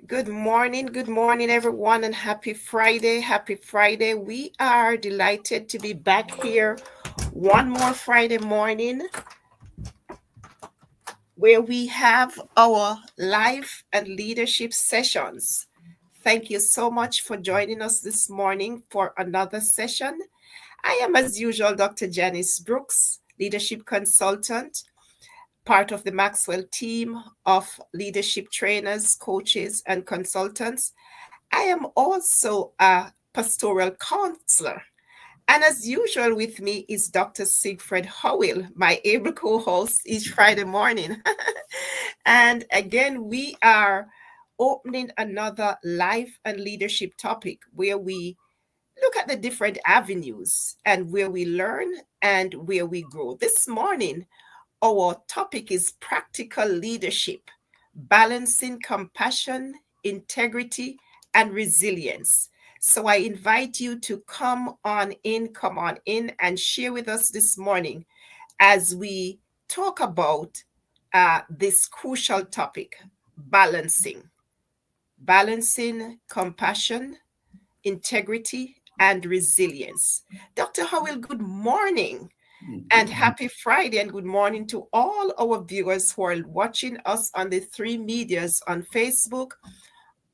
Good morning, everyone, and happy Friday. Happy Friday. We are delighted to be back here one more Friday morning where we have our life and leadership sessions. Thank you so much for joining us this morning for another session. I am, as usual, Dr. Janice Brooks, leadership consultant, part of the Maxwell team of leadership trainers, coaches, and consultants. I am also a pastoral counselor. And as usual, with me is Dr. Siegfried Howell, my able co host each Friday morning. And again, we are opening another life and leadership topic where we look at the different avenues and where we learn and where we grow. This morning, our topic is practical leadership, balancing compassion, integrity, and resilience. So I invite you to come on in, and share with us this morning as we talk about this crucial topic balancing, balancing compassion, integrity, and resilience. Dr. Howell, good morning. And happy Friday, and good morning to all our viewers who are watching us on the three medias on Facebook,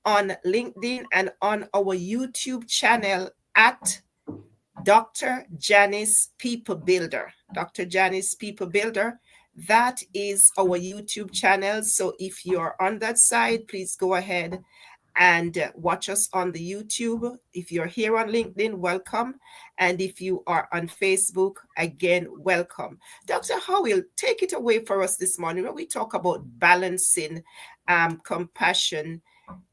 on LinkedIn, and on our YouTube channel at Dr. Janice People Builder. Dr. Janice People Builder. That is our YouTube channel. So if you're on that side, please go ahead and watch us on the YouTube. If you're here on LinkedIn, welcome. And if you are on Facebook, again, welcome. Dr. Howell, take it away for us this morning when we talk about balancing compassion,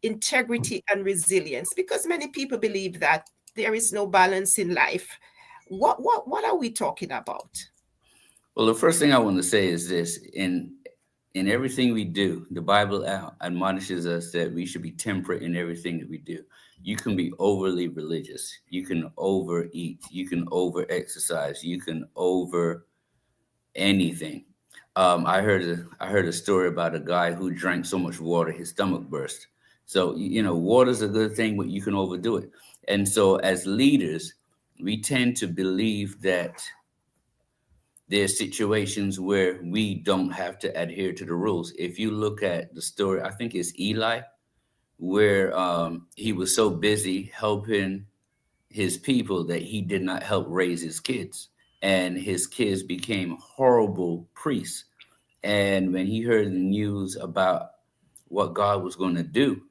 integrity, and resilience, because many people believe that there is no balance in life. What are we talking about? Well, the first thing I want to say is this: in everything we do, the Bible admonishes us that we should be temperate in everything that we do. You can be overly religious, you can overeat, you can over exercise, you can over anything. I heard a story about a guy who drank so much water his stomach burst. So water's a good thing, but you can overdo it. And so as leaders, we tend to believe that there's situations where we don't have to adhere to the rules. If you look at the story, I think it's Eli, where he was so busy helping his people that he did not help raise his kids. And his kids became horrible priests. And when he heard the news about what God was going to do,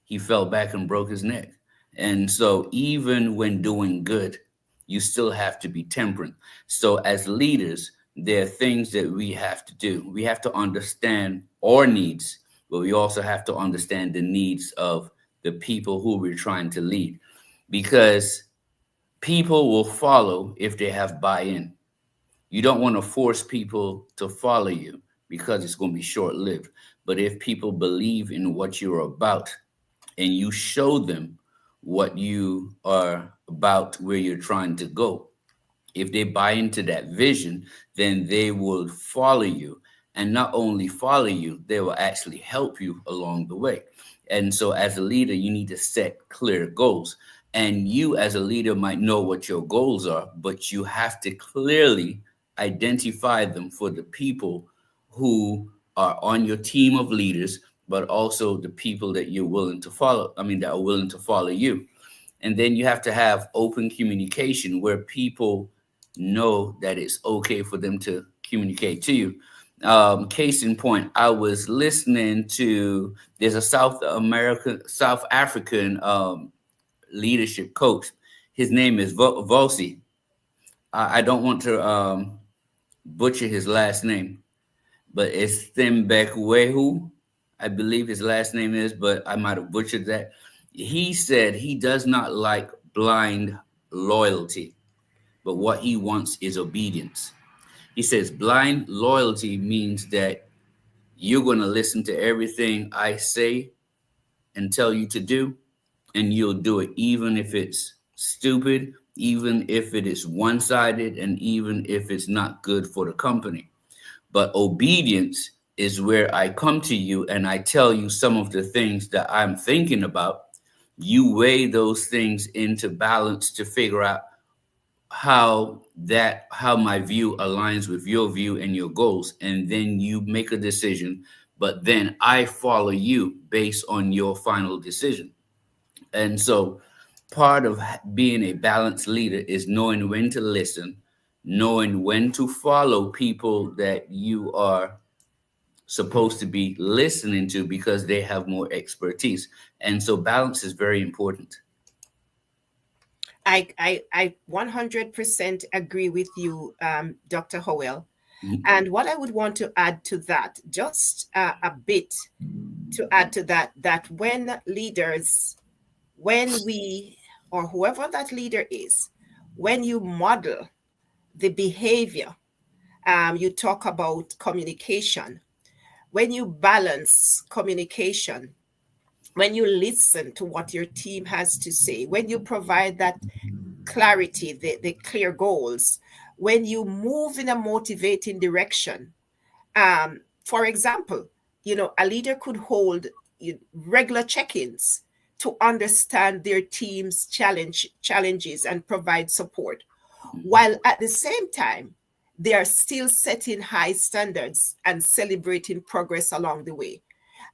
he fell back and broke his neck. And so, even when doing good, you still have to be temperate. So, as leaders, there are things that we have to do. We have to understand our needs, but we also have to understand the needs of the people who we're trying to lead, because people will follow if they have buy in. You don't want to force people to follow you because it's going to be short lived. But if people believe in what you're about, and you show them what you are about, where you're trying to go, if they buy into that vision, then they will follow you. And not only follow you, they will actually help you along the way. And so, as a leader, you need to set clear goals. And you, as a leader, might know what your goals are, but you have to clearly identify them for the people who are on your team of leaders, but also the people that you're willing to follow. I mean, that are willing to follow you. And then you have to have open communication where people know that it's okay for them to communicate to you. Case in point, I was listening to, there's a South African leadership coach. His name is Volsi. I don't want to butcher his last name, but it's Thembekwehu, I believe his last name is, but I might have butchered that. He said he does not like blind loyalty, but what he wants is obedience. He says blind loyalty means that you're going to listen to everything I say and tell you to do, and you'll do it even if it's stupid, even if it is one-sided, and even if it's not good for the company. But obedience is where I come to you and I tell you some of the things that I'm thinking about. You weigh those things into balance to figure out how my view aligns with your view and your goals, and then you make a decision, but then I follow you based on your final decision. And so part of being a balanced leader is knowing when to listen, knowing when to follow people that you are supposed to be listening to because they have more expertise. And so balance is very important. I 100% agree with you, Dr. Howell. Mhm. And what I would want to add to that, just a bit to add to that, that when leaders, when we, or whoever that leader is, when you model the behavior, you talk about communication, when you balance communication, when you listen to what your team has to say, when you provide that clarity, the clear goals, when you move in a motivating direction. For example, a leader could hold regular check-ins to understand their team's challenges and provide support, while at the same time, they are still setting high standards and celebrating progress along the way.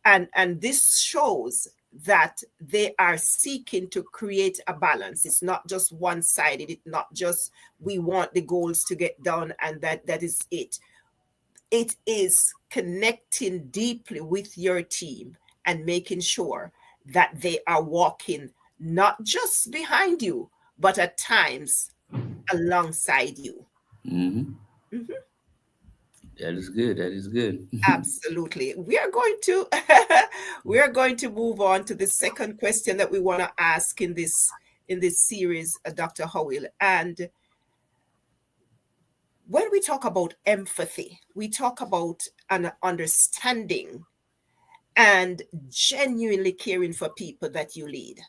And this shows that they are seeking to create a balance. It's not just one-sided. It's not just we want the goals to get done and that is it. It is connecting deeply with your team and making sure that they are walking not just behind you, but at times alongside you. Hmm. Mhm. That is good. That is good. Absolutely. We are going to we are going to move on to the second question that we want to ask in this series, Dr. Howell. And when we talk about empathy, we talk about an understanding and genuinely caring for people that you lead.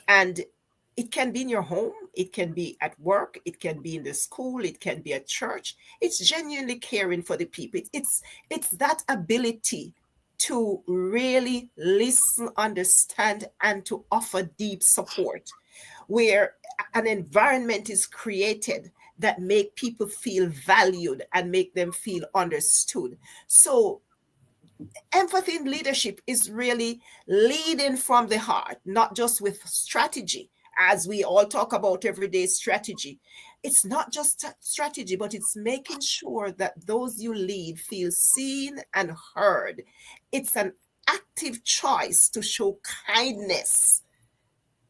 And it can be in your home, it can be at work, it can be in the school, it can be at church. It's genuinely caring for the people. It's that ability to really listen, understand, and to offer deep support, where an environment is created that make people feel valued and make them feel understood. So empathy in leadership is really leading from the heart, not just with strategy, as we all talk about everyday strategy. It's not just strategy, but it's making sure that those you lead feel seen and heard. It's an active choice to show kindness,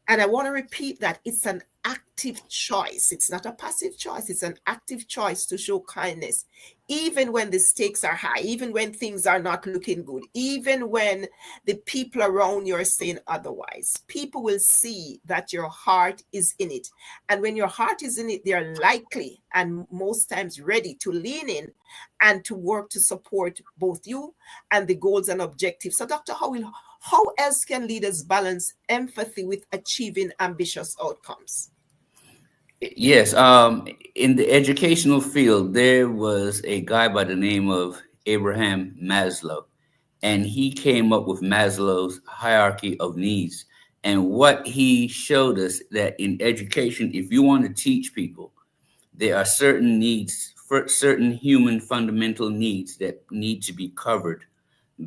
and I want to repeat that it's an active choice. It's not a passive choice. It's an active choice to show kindness, even when the stakes are high, even when things are not looking good, even when the people around you are saying otherwise. People will see that your heart is in it. And when your heart is in it, they are likely and most times ready to lean in and to work to support both you and the goals and objectives. So, Dr. Howell, how else can leaders balance empathy with achieving ambitious outcomes? Yes. In the educational field, there was a guy by the name of Abraham Maslow, and he came up with Maslow's hierarchy of needs. And what he showed us that in education, if you want to teach people, there are certain needs, for certain human fundamental needs that need to be covered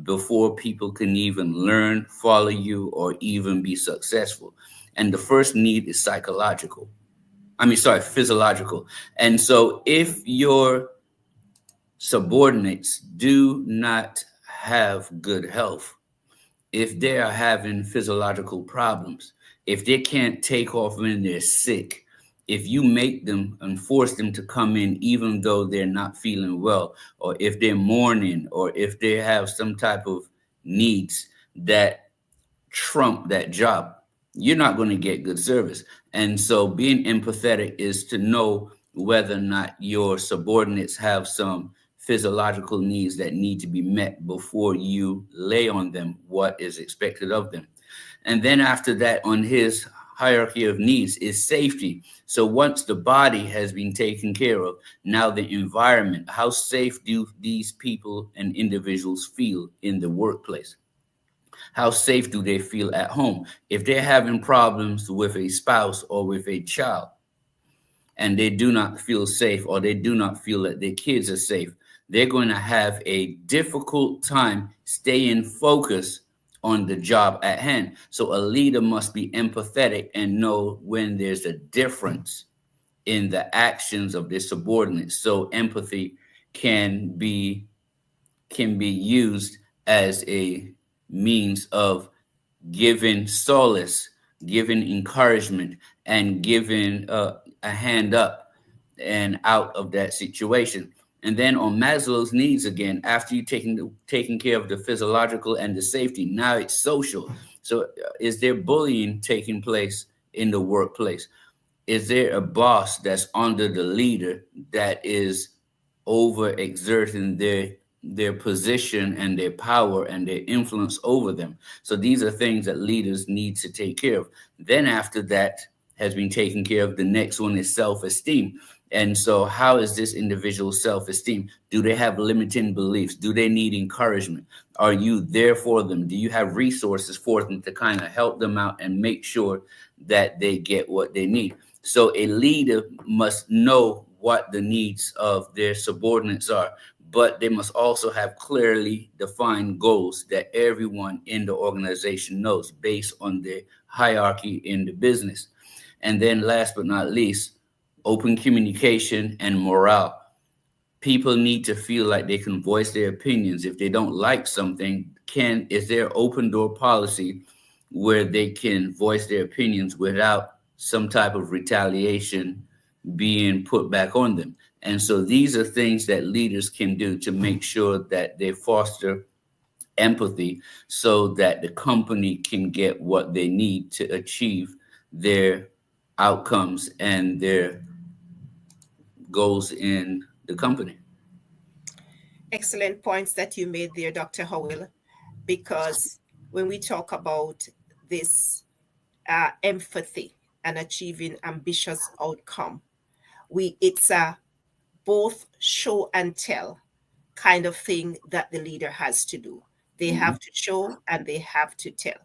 before people can even learn, follow you, or even be successful. And the first need is psychological. Physiological. And so if your subordinates do not have good health, if they are having physiological problems, if they can't take off when they're sick, if you make them and force them to come in even though they're not feeling well, or if they're mourning, or if they have some type of needs that trump that job, you're not going to get good service. And so being empathetic is to know whether or not your subordinates have some physiological needs that need to be met before you lay on them what is expected of them. And then after that, on his hierarchy of needs is safety. So once the body has been taken care of, now the environment, how safe do these people and individuals feel in the workplace? How safe do they feel at home? If they're having problems with a spouse or with a child, and they do not feel safe, or they do not feel that their kids are safe, they're going to have a difficult time staying focused on the job at hand. So a leader must be empathetic and know when there's a difference in the actions of their subordinates. So empathy can be used as a means of giving solace, giving encouragement, and giving a hand up and out of that situation. And then on Maslow's needs again, after you taking care of the physiological and the safety, now it's social. So is there bullying taking place in the workplace? Is there a boss that's under the leader that is overexerting their position and their power and their influence over them? So these are things that leaders need to take care of. Then after that has been taken care of, the next one is self-esteem. And so how is this individual's self-esteem? Do they have limiting beliefs? Do they need encouragement? Are you there for them? Do you have resources for them to kind of help them out and make sure that they get what they need? So a leader must know what the needs of their subordinates are, but they must also have clearly defined goals that everyone in the organization knows based on the hierarchy in the business. And then last but not least, open communication and morale. People need to feel like they can voice their opinions. If they don't like something, is there open door policy where they can voice their opinions without some type of retaliation being put back on them? And so these are things that leaders can do to make sure that they foster empathy so that the company can get what they need to achieve their outcomes and their goals in the company. Excellent points that you made there, Dr. Howell, because when we talk about this empathy and achieving ambitious outcome, it's a both show and tell kind of thing that the leader has to do. They have to show and they have to tell.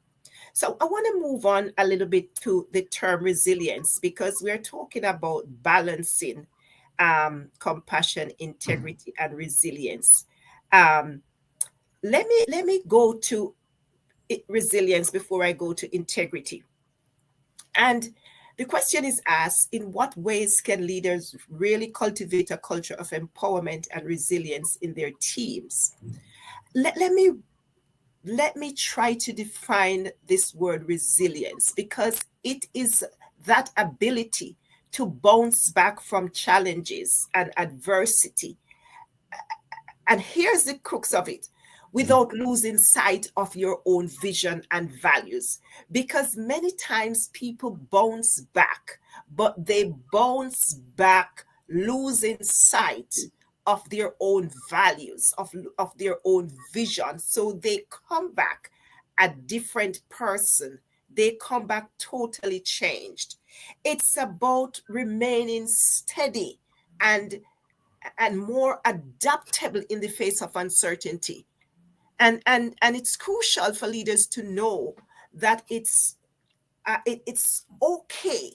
So I want to move on a little bit to the term resilience, because we're talking about balancing compassion, integrity, and resilience. Let me go to resilience before I go to integrity. And the question is asked, in what ways can leaders really cultivate a culture of empowerment and resilience in their teams? Let me try to define this word resilience, because it is that ability to bounce back from challenges and adversity. And here's the crux of it: without losing sight of your own vision and values. Because many times people bounce back, but they bounce back losing sight of their own values, of their own vision. So they come back a different person. They come back totally changed. It's about remaining steady and more adaptable in the face of uncertainty. And it's crucial for leaders to know that it's okay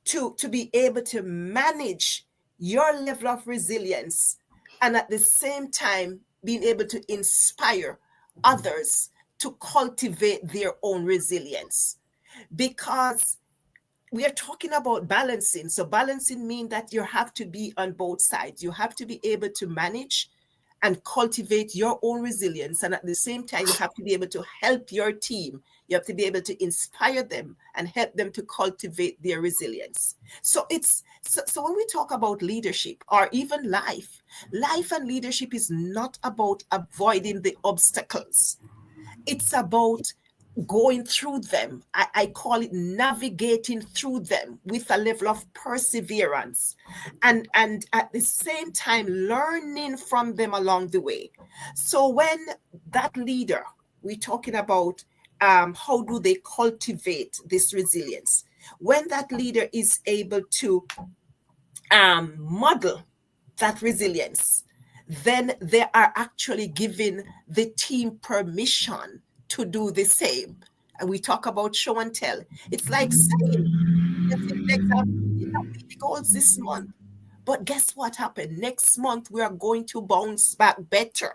to be able to manage your level of resilience, and at the same time being able to inspire others to cultivate their own resilience. Because we are talking about balancing. So balancing means that you have to be on both sides. You have to be able to manage and cultivate your own resilience. And at the same time, you have to be able to help your team. You have to be able to inspire them and help them to cultivate their resilience. So when we talk about leadership, or even life and leadership is not about avoiding the obstacles. It's about going through them. I call it navigating through them with a level of perseverance, and at the same time learning from them along the way. So when that leader, we're talking about how do they cultivate this resilience? When that leader is able to model that resilience, then they are actually giving the team permission to do the same. And we talk about show and tell. It's like saying, let's say, for example, we did not meet the goals this month. But guess what happened? Next month, we are going to bounce back better.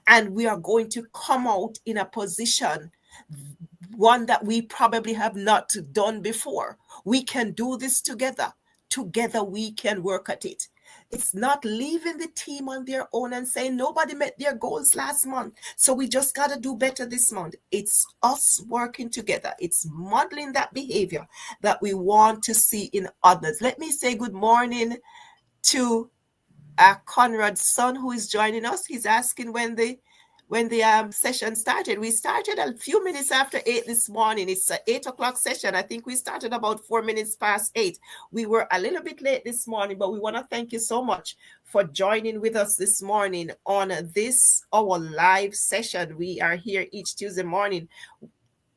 And we are going to come out in a position, one that we probably have not done before. We can do this together. Together, we can work at it. It's not leaving the team on their own and saying nobody met their goals last month, so we just got to do better this month. It's us working together. It's modeling that behavior that we want to see in others. Let me say good morning to Conrad's son who is joining us. He's asking when the session started. We started a few minutes after 8 this morning. It's an 8 o'clock session. I think we started about 4 minutes past 8. We were a little bit late this morning, but we want to thank you so much for joining with us this morning on this, our live session. We are here each Tuesday morning.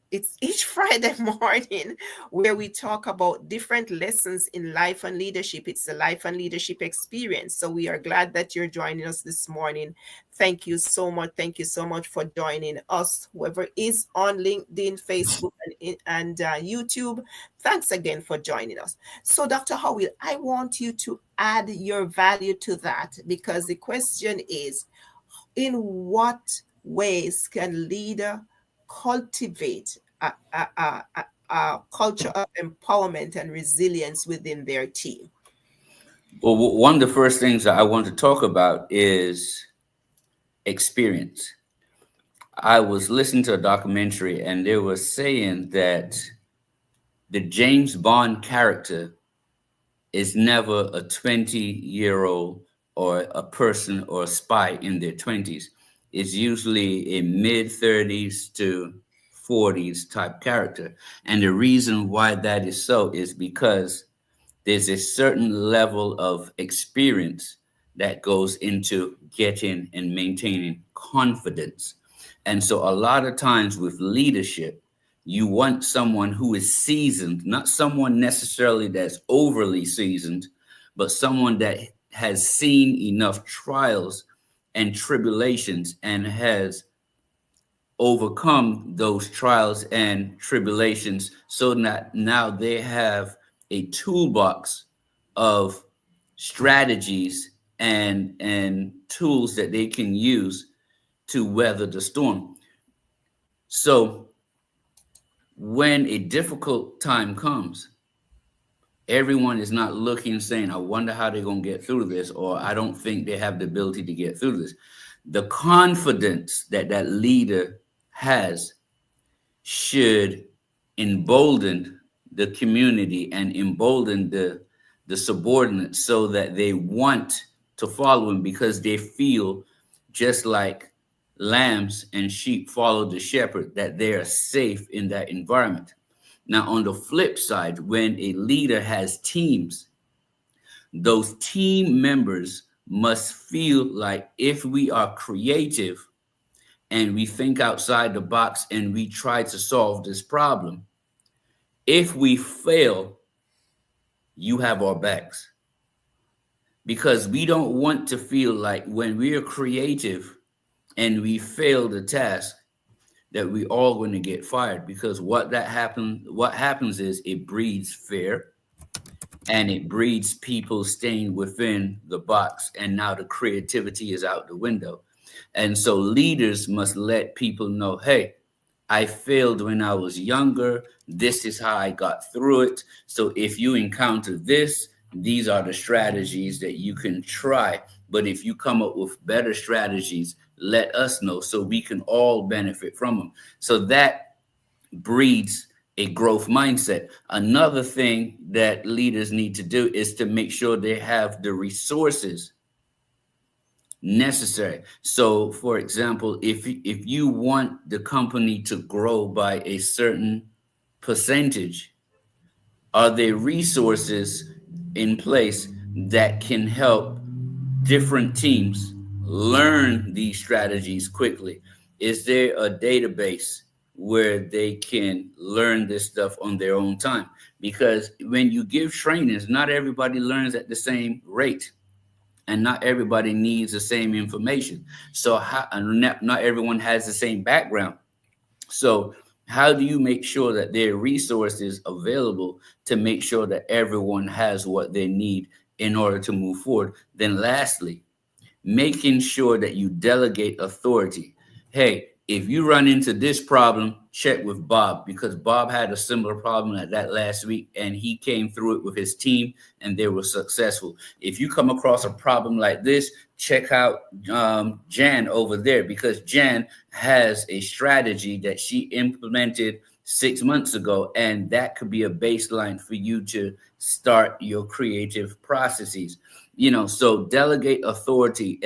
It's each Friday morning where we talk about different lessons in life and leadership. It's the life and leadership experience. So we are glad that you're joining us this morning. Thank you so much. Thank you so much for joining us, whoever is on LinkedIn, Facebook, and YouTube. Thanks again for joining us. So Dr. Howell, I want you to add your value to that, because the question is, in what ways can leader cultivate a culture of empowerment and resilience within their team? Well, one of the first things that I want to talk about is experience. I was listening to a documentary and they were saying that the James Bond character is never a 20-year-old or a person or a spy in their 20s. It's usually a mid-30s to 40s type character. And the reason why that is so is because there's a certain level of experience that goes into getting and maintaining confidence. And so a lot of times with leadership, you want someone who is seasoned, not someone necessarily that's overly seasoned, but someone that has seen enough trials and tribulations and has overcome those trials and tribulations, so that now they have a toolbox of strategies and tools that they can use to weather the storm. So when a difficult time comes, everyone is not looking saying, I wonder how they're going to get through this, or I don't think they have the ability to get through this. The confidence that that leader has should embolden the community and embolden the subordinates so that they want to follow him, because they feel just like lambs and sheep follow the shepherd, that they are safe in that environment. Now, on the flip side, when a leader has teams, those team members must feel like if we are creative and we think outside the box and we try to solve this problem, if we fail, you have our backs. Because we don't want to feel like when we are creative and we fail the task, that we all going to get fired. Because what happens is it breeds fear and it breeds people staying within the box. And now the creativity is out the window. And so leaders must let people know, hey, I failed when I was younger. This is how I got through it. So if you encounter this, these are the strategies that you can try. But if you come up with better strategies, let us know so we can all benefit from them. So that breeds a growth mindset. Another thing that leaders need to do is to make sure they have the resources necessary. So, for example, if you want the company to grow by a certain percentage, are there resources in place that can help different teams learn these strategies quickly? Is there a database where they can learn this stuff on their own time. Because when you give trainings, not everybody learns at the same rate, and not everybody needs the same information. So and not everyone has the same background. So how do you make sure that there are resources available to make sure that everyone has what they need in order to move forward? Then lastly, making sure that you delegate authority. Hey, if you run into this problem, check with Bob, because Bob had a similar problem at that last week and he came through it with his team and they were successful. If you come across a problem like this, check out Jan over there, because Jan has a strategy that she implemented 6 months ago, and that could be a baseline for you to start your creative processes. So delegate authority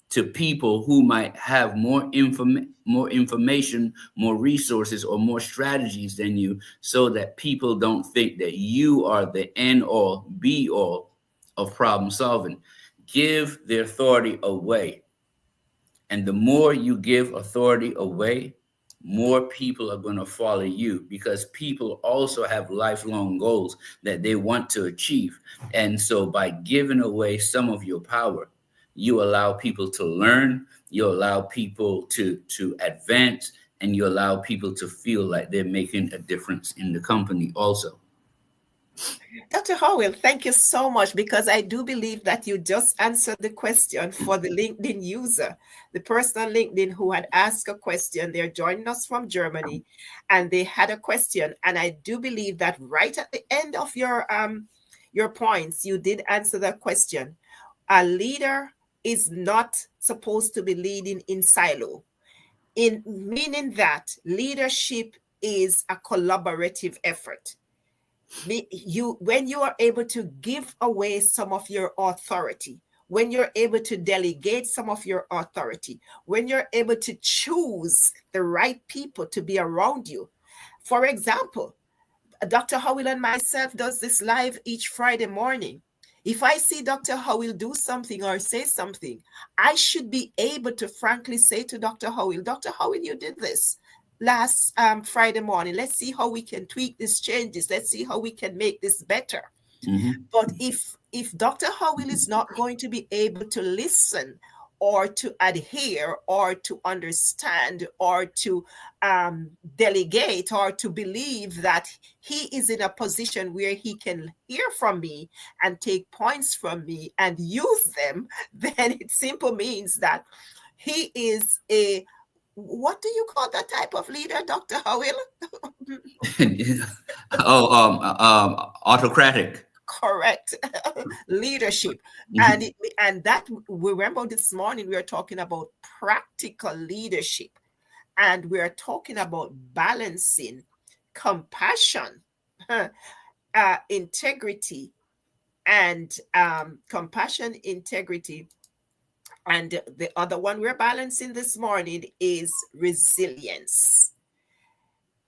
to people who might have more information, more resources, or more strategies than you, so that people don't think that you are the end all, be all of problem solving. Give the authority away. And the more you give authority away, more people are going to follow you, because people also have lifelong goals that they want to achieve. And so by giving away some of your power, you allow people to learn, you allow people to advance, and you allow people to feel like they're making a difference in the company also. Dr. Howell, thank you so much, because I do believe that you just answered the question for the LinkedIn user, the person on LinkedIn who had asked a question. They're joining us from Germany and they had a question. And I do believe that right at the end of your points, you did answer that question. A leader is not supposed to be leading in silo, in meaning that leadership is a collaborative effort. When you are able to give away some of your authority, when you're able to delegate some of your authority, when you're able to choose the right people to be around you. For example, Dr. Howell and myself does this live each Friday morning. If I see Dr. Howell do something or say something, I should be able to frankly say to Dr. Howell, Dr. Howell, you did this last Friday morning. Let's see how we can tweak these changes. Let's see how we can make this better. Mm-hmm. But if Dr. Howell is not going to be able to listen or to adhere or to understand or to delegate or to believe that he is in a position where he can hear from me and take points from me and use them, then it simply means that he is what do you call that type of leader, Dr. Howell? Autocratic. Correct. Leadership. Mm-hmm. And that, remember this morning we were talking about practical leadership, and we are talking about balancing compassion, integrity, and compassion, integrity. And the other one we're balancing this morning is resilience.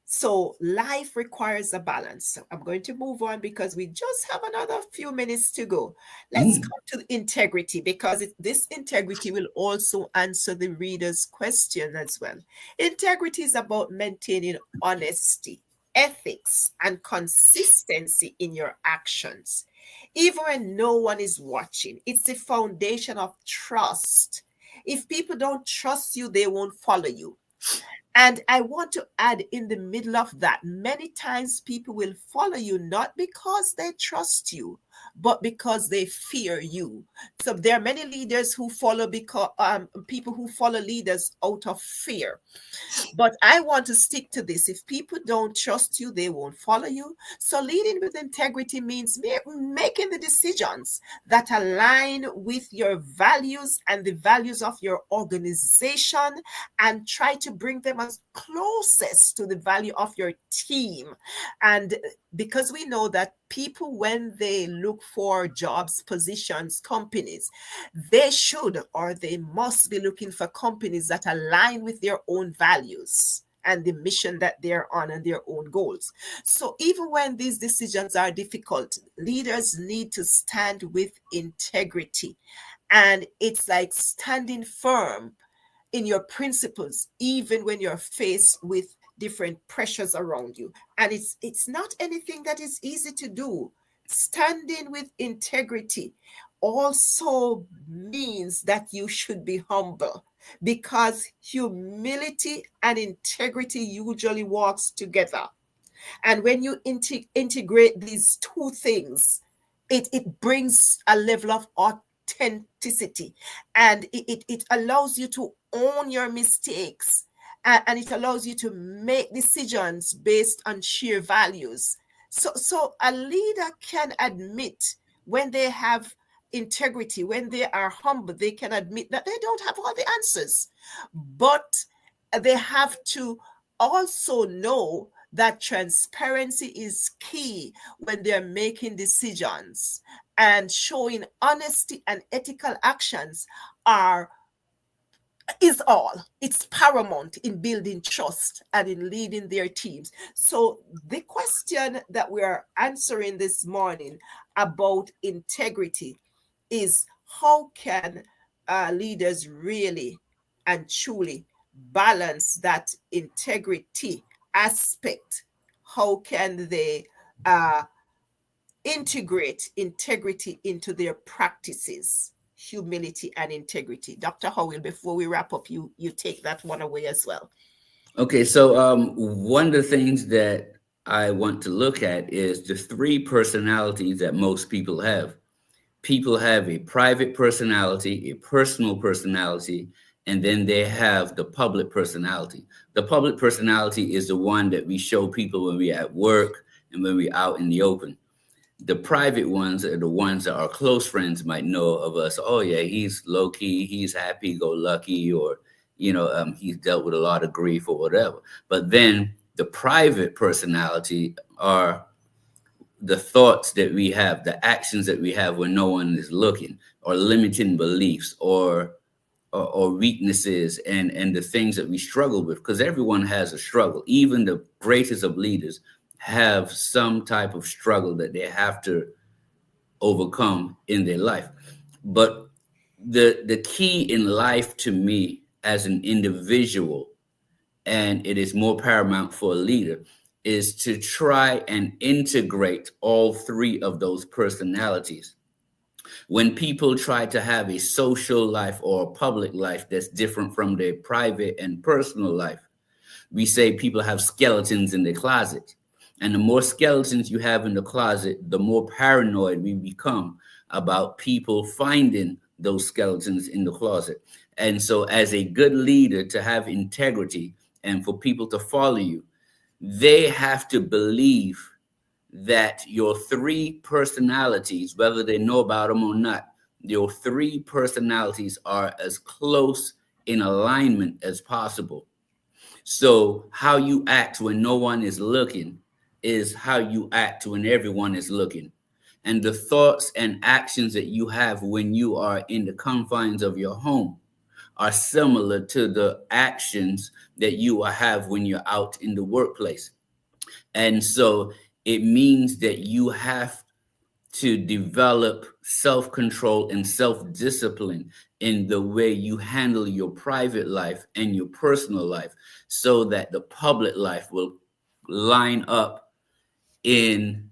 So life requires a balance. I'm going to move on because we just have another few minutes to go. Let's come to integrity, because this integrity will also answer the reader's question as well. Integrity is about maintaining honesty, ethics, and consistency in your actions, even when no one is watching. It's the foundation of trust. If people don't trust you, they won't follow you. And I want to add in the middle of that, many times people will follow you not because they trust you, but because they fear you. So there are many leaders who follow because people who follow leaders out of fear. But I want to stick to this. If people don't trust you, they won't follow you. So leading with integrity means making the decisions that align with your values and the values of your organization, and try to bring them as closest to the value of your team. And because we know that people, when they look for jobs, positions, companies, they should or they must be looking for companies that align with their own values and the mission that they're on and their own goals. So even when these decisions are difficult, leaders need to stand with integrity. And it's like standing firm in your principles, even when you're faced with different pressures around you. And it's not anything that is easy to do. Standing with integrity also means that you should be humble, because humility and integrity usually walks together. And when you integrate these two things, it brings a level of authenticity, and it allows you to own your mistakes, and it allows you to make decisions based on sheer values. So a leader can admit when they have integrity, when they are humble, they can admit that they don't have all the answers, but they have to also know that transparency is key when they're making decisions, and showing honesty and ethical actions are is all it's paramount in building trust and in leading their teams. So the question that we are answering this morning about integrity is, how can leaders really and truly balance that integrity aspect? How can they uh, integrate integrity into their practices? Humility and integrity. Dr. Howell, before we wrap up, you take that one away as well. Okay, so one of the things that I want to look at is the three personalities that most people have. People have a private personality, a personal personality, and then they have the public personality. The public personality is the one that we show people when we're at work and when we're out in the open. The private ones are the ones that our close friends might know of us. Oh yeah, he's low key, he's happy go lucky, or he's dealt with a lot of grief or whatever. But then the private personality are the thoughts that we have, the actions that we have when no one is looking, or limiting beliefs, or weaknesses, and the things that we struggle with, because everyone has a struggle. Even the greatest of leaders have some type of struggle that they have to overcome in their life. But the key in life to me as an individual, and it is more paramount for a leader, is to try and integrate all three of those personalities. When people try to have a social life or a public life that's different from their private and personal life, we say people have skeletons in their closet. And the more skeletons you have in the closet, the more paranoid we become about people finding those skeletons in the closet. And so, as a good leader, to have integrity and for people to follow you, they have to believe that your three personalities, whether they know about them or not, your three personalities are as close in alignment as possible. So how you act when no one is looking is how you act when everyone is looking. And the thoughts and actions that you have when you are in the confines of your home are similar to the actions that you will have when you're out in the workplace. And so it means that you have to develop self-control and self-discipline in the way you handle your private life and your personal life, so that the public life will line up in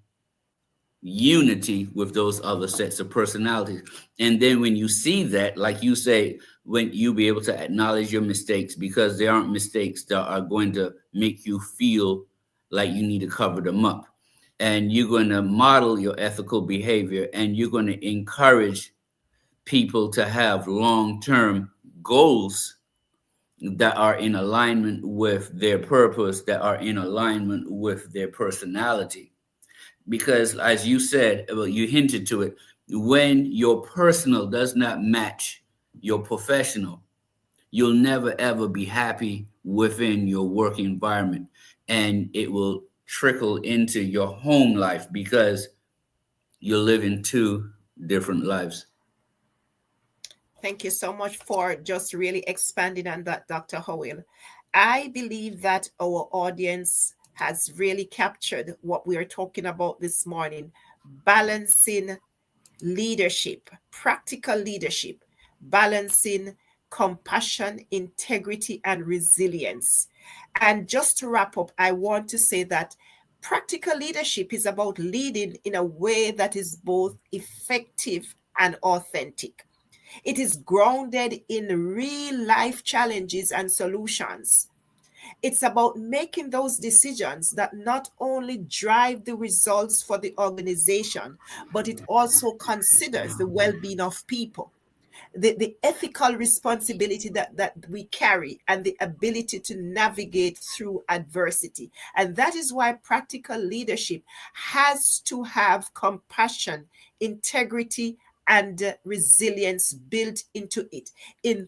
unity with those other sets of personalities. And then when you see that, like you say, when you be able to acknowledge your mistakes, because there aren't mistakes that are going to make you feel like you need to cover them up. And you're going to model your ethical behavior, and you're going to encourage people to have long-term goals that are in alignment with their purpose, that are in alignment with their personality. Because as you said, well, you hinted to it, when your personal does not match your professional, you'll never ever be happy within your work environment, and it will trickle into your home life because you're living two different lives. Thank you so much for just really expanding on that, Dr. Howell. I believe that our audience has really captured what we are talking about this morning: balancing leadership, practical leadership, balancing compassion, integrity, and resilience. And just to wrap up, I want to say that practical leadership is about leading in a way that is both effective and authentic. It is grounded in real life challenges and solutions. It's about making those decisions that not only drive the results for the organization, but it also considers the well being of people. The ethical responsibility that we carry and the ability to navigate through adversity. And that is why practical leadership has to have compassion, integrity, and resilience built into it. In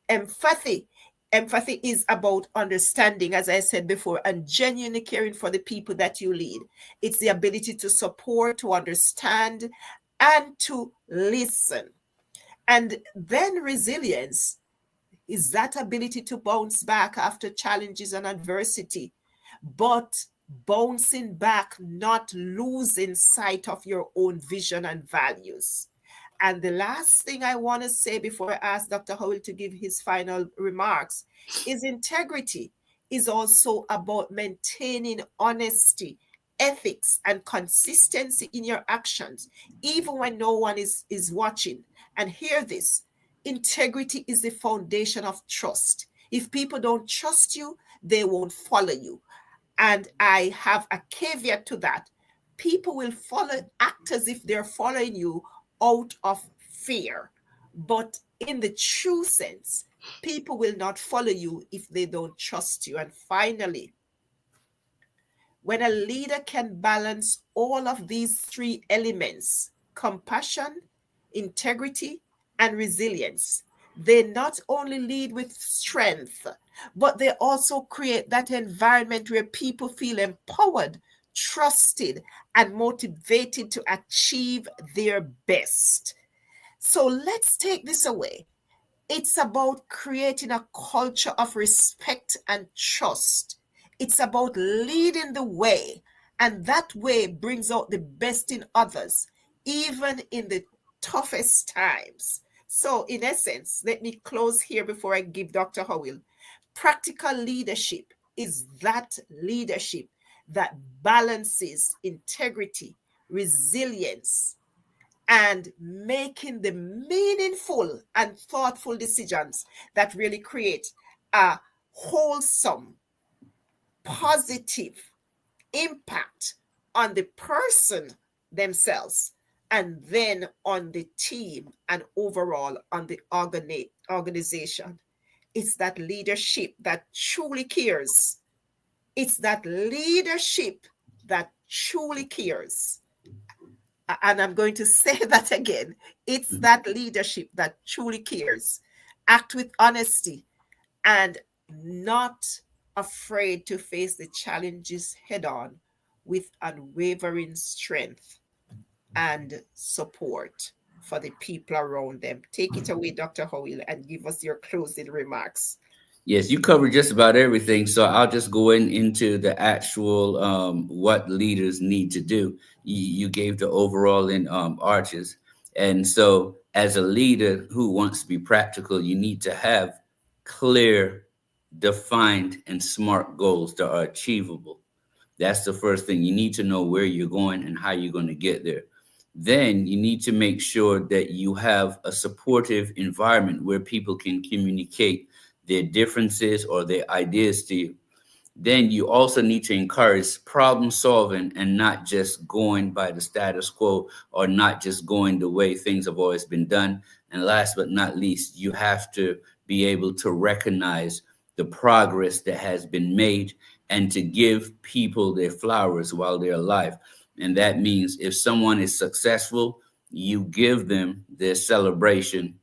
empathy, empathy is about understanding, as I said before, and genuinely caring for the people that you lead. It's the ability to support, to understand, and to listen. And then resilience is that ability to bounce back after challenges and adversity, but bouncing back, not losing sight of your own vision and values. And the last thing I want to say before I ask Dr. Howell to give his final remarks is integrity is also about maintaining honesty, ethics, and consistency in your actions, even when no one is watching. And hear this, integrity is the foundation of trust. If people don't trust you, they won't follow you. And I have a caveat to that. People will follow, act as if they're following you out of fear. But in the true sense, people will not follow you if they don't trust you. And finally, when a leader can balance all of these three elements, compassion, integrity, and resilience, they not only lead with strength, but they also create that environment where people feel empowered, trusted, and motivated to achieve their best. So let's take this away. It's about creating a culture of respect and trust. It's about leading the way, and that way brings out the best in others, even in the toughest times. So, in essence, let me close here before I give Dr. Howell. Practical leadership is that leadership that balances integrity, resilience, and making the meaningful and thoughtful decisions that really create a wholesome, positive impact on the person themselves, and then on the team and overall on the organization. It's that leadership that truly cares. It's that leadership that truly cares. And I'm going to say that again. It's that leadership that truly cares. Act with honesty and not afraid to face the challenges head on with unwavering strength and support for the people around them. Take it away, Dr. Howell, and give us your closing remarks. Yes, you covered just about everything. So I'll just go into the actual what leaders need to do. You gave the overall in arches. And so as a leader who wants to be practical, you need to have clear, defined, and smart goals that are achievable. That's the first thing. You need to know where you're going and how you're going to get there. Then you need to make sure that you have a supportive environment where people can communicate their differences or their ideas to you. Then you also need to encourage problem solving and not just going by the status quo or not just going the way things have always been done. And last but not least, you have to be able to recognize the progress that has been made and to give people their flowers while they're alive. And that means if someone is successful, you give them their celebration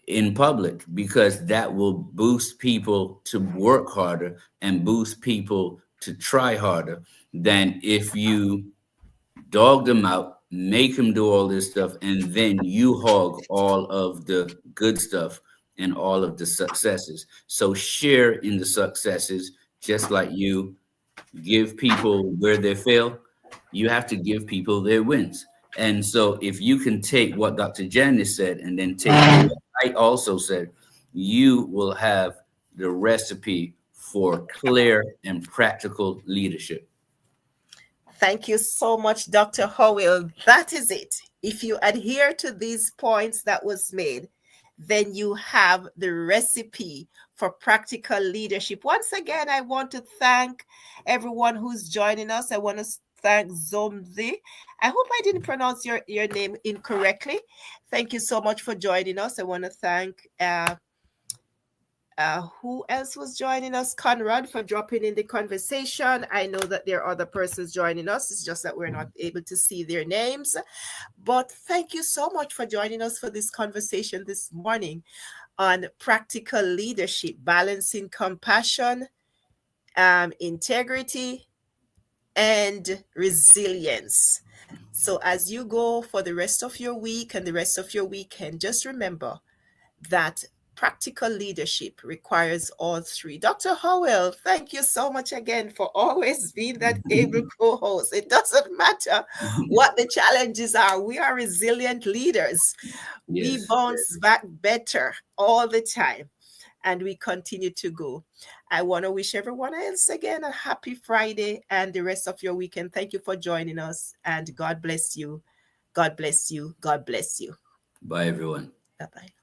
in public, because that will boost people to work harder and boost people to try harder than if you dog them out, make them do all this stuff, and then you hog all of the good stuff and all of the successes. So share in the successes, just like you give people where they fail, you have to give people their wins. And so if you can take what Dr. Janice said and then take what I also said, you will have the recipe for clear and practical leadership. Thank you so much, Dr. Howell. That is it. If you adhere to these points that was made, then you have the recipe for practical leadership. Once again, I want to thank everyone who's joining us. I want to thank Zomzi. I hope I didn't pronounce your name incorrectly. Thank you so much for joining us. I want to thank who else was joining us? Conrad, for dropping in the conversation. I know that there are other persons joining us. It's just that we're not able to see their names. But thank you so much for joining us for this conversation this morning on practical leadership, balancing compassion, integrity, and resilience. So as you go for the rest of your week and the rest of your weekend, just remember that practical leadership requires all three. Dr. Howell, thank you so much again for always being that able co-host. It doesn't matter what the challenges are. We are resilient leaders. We Yes. bounce back better all the time, and we continue to go. I want to wish everyone else again a happy Friday and the rest of your weekend. Thank you for joining us, and God bless you. God bless you. God bless you. Bye, everyone. Bye-bye.